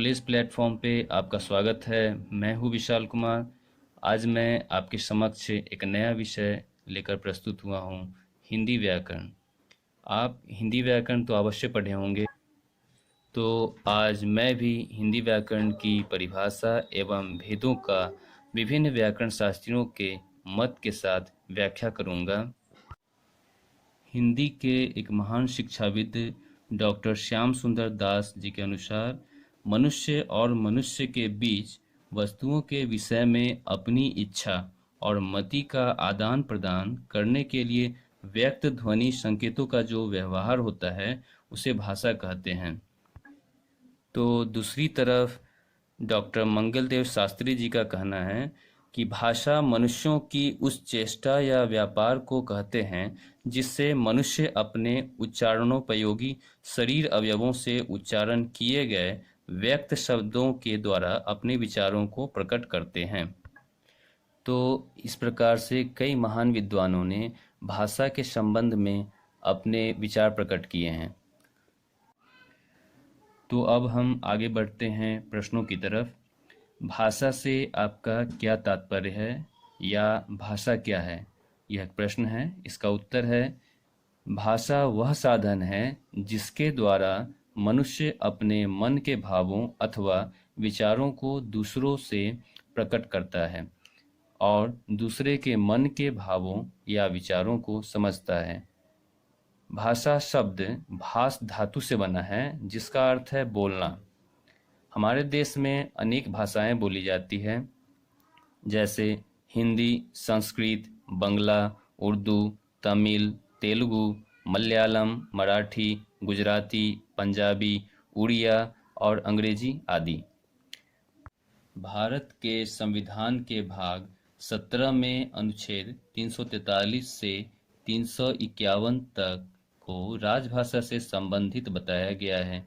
English platform पे आपका स्वागत है। मैं हूँ विशाल कुमार। आज मैं आपके समक्ष एक नया विषय लेकर प्रस्तुत हुआ हूँ, हिंदी व्याकरण। आप हिंदी व्याकरण तो अवश्य पढ़े होंगे, तो आज मैं भी हिंदी व्याकरण की परिभाषा एवं भेदों का विभिन्न व्याकरण शास्त्रियों के मत के साथ व्याख्या करूँगा। हिंदी के एक महान शिक्षाविद डॉक्टर श्याम सुंदर दास जी के अनुसार मनुष्य और मनुष्य के बीच वस्तुओं के विषय में अपनी इच्छा और मति का आदान प्रदान करने के लिए व्यक्त ध्वनि संकेतों का जो व्यवहार होता है उसे भाषा कहते हैं। तो दूसरी तरफ डॉक्टर मंगलदेव शास्त्री जी का कहना है कि भाषा मनुष्यों की उस चेष्टा या व्यापार को कहते हैं जिससे मनुष्य अपने उच्चारणोपयोगी शरीर अवयवों से उच्चारण किए गए व्यक्त शब्दों के द्वारा अपने विचारों को प्रकट करते हैं। तो इस प्रकार से कई महान विद्वानों ने भाषा के संबंध में अपने विचार प्रकट किए हैं। तो अब हम आगे बढ़ते हैं प्रश्नों की तरफ। भाषा से आपका क्या तात्पर्य है या भाषा क्या है, यह एक प्रश्न है। इसका उत्तर है, भाषा वह साधन है जिसके द्वारा मनुष्य अपने मन के भावों अथवा विचारों को दूसरों से प्रकट करता है और दूसरे के मन के भावों या विचारों को समझता है। भाषा शब्द भास धातु से बना है जिसका अर्थ है बोलना। हमारे देश में अनेक भाषाएं बोली जाती हैं, जैसे हिंदी, संस्कृत, बंगला, उर्दू, तमिल, तेलुगु, मलयालम, मराठी, गुजराती, पंजाबी, उड़िया और अंग्रेजी आदि। भारत के संविधान के भाग 17 में अनुच्छेद 343 से 351 तक को राजभाषा से संबंधित बताया गया है।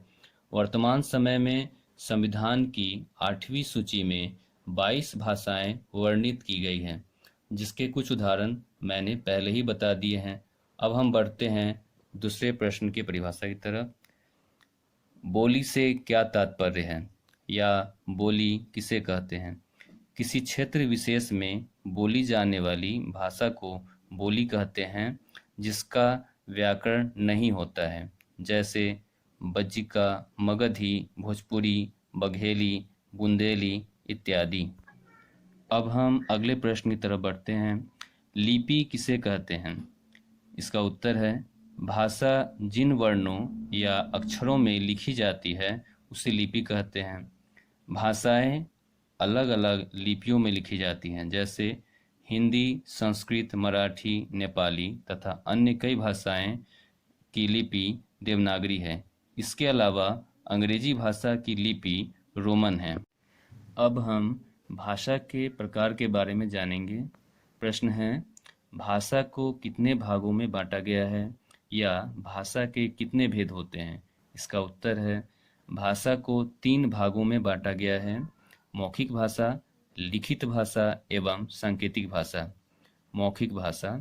वर्तमान समय में संविधान की 8वीं सूची में 22 भाषाएं वर्णित की गई हैं, जिसके कुछ उदाहरण मैंने पहले ही बता दिए हैं। अब हम बढ़ते हैं दूसरे प्रश्न की परिभाषा की तरफ। बोली से क्या तात्पर्य है या बोली किसे कहते हैं? किसी क्षेत्र विशेष में बोली जाने वाली भाषा को बोली कहते हैं जिसका व्याकरण नहीं होता है, जैसे बज्जिका, मगधी, भोजपुरी, बघेली, बुंदेली इत्यादि। अब हम अगले प्रश्न की तरफ बढ़ते हैं। लिपि किसे कहते हैं? इसका उत्तर है, भाषा जिन वर्णों या अक्षरों में लिखी जाती है उसे लिपि कहते हैं। भाषाएं अलग अलग लिपियों में लिखी जाती हैं, जैसे हिंदी, संस्कृत, मराठी, नेपाली तथा अन्य कई भाषाएं की लिपि देवनागरी है। इसके अलावा अंग्रेजी भाषा की लिपि रोमन है। अब हम भाषा के प्रकार के बारे में जानेंगे। प्रश्न है, भाषा को कितने भागों में बांटा गया है या भाषा के कितने भेद होते हैं? इसका उत्तर है, भाषा को 3 भागों में बांटा गया है, मौखिक भाषा, लिखित भाषा एवं सांकेतिक भाषा। मौखिक भाषा,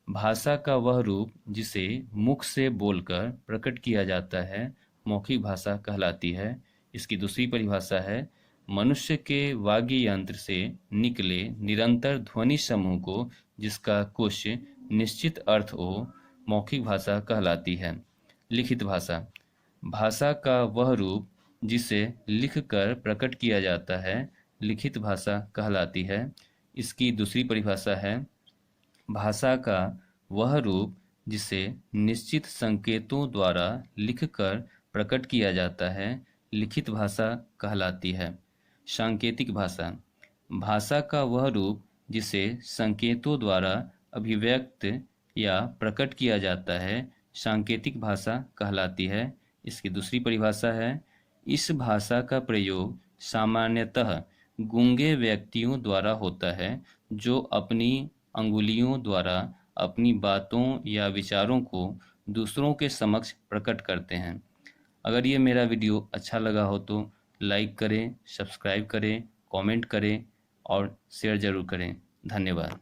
भाषा का वह रूप जिसे मुख से बोलकर प्रकट किया जाता है मौखिक भाषा कहलाती है। इसकी दूसरी परिभाषा है, मनुष्य के वाग्य यंत्र से निकले निरंतर ध्वनि समूह को जिसका कुछ निश्चित अर्थ हो मौखिक भाषा कहलाती है। लिखित भाषा, भाषा का वह रूप जिसे लिखकर प्रकट किया जाता है लिखित भाषा कहलाती है। इसकी दूसरी परिभाषा है, भाषा का वह रूप जिसे निश्चित संकेतों द्वारा लिखकर प्रकट किया जाता है लिखित भाषा कहलाती है। सांकेतिक भाषा, भाषा का वह रूप जिसे संकेतों द्वारा अभिव्यक्त या प्रकट किया जाता है सांकेतिक भाषा कहलाती है। इसकी दूसरी परिभाषा है, इस भाषा का प्रयोग सामान्यतः गूंगे व्यक्तियों द्वारा होता है जो अपनी अंगुलियों द्वारा अपनी बातों या विचारों को दूसरों के समक्ष प्रकट करते हैं। अगर ये मेरा वीडियो अच्छा लगा हो तो लाइक करें, सब्सक्राइब करें, कमेंट करें और शेयर ज़रूर करें। धन्यवाद।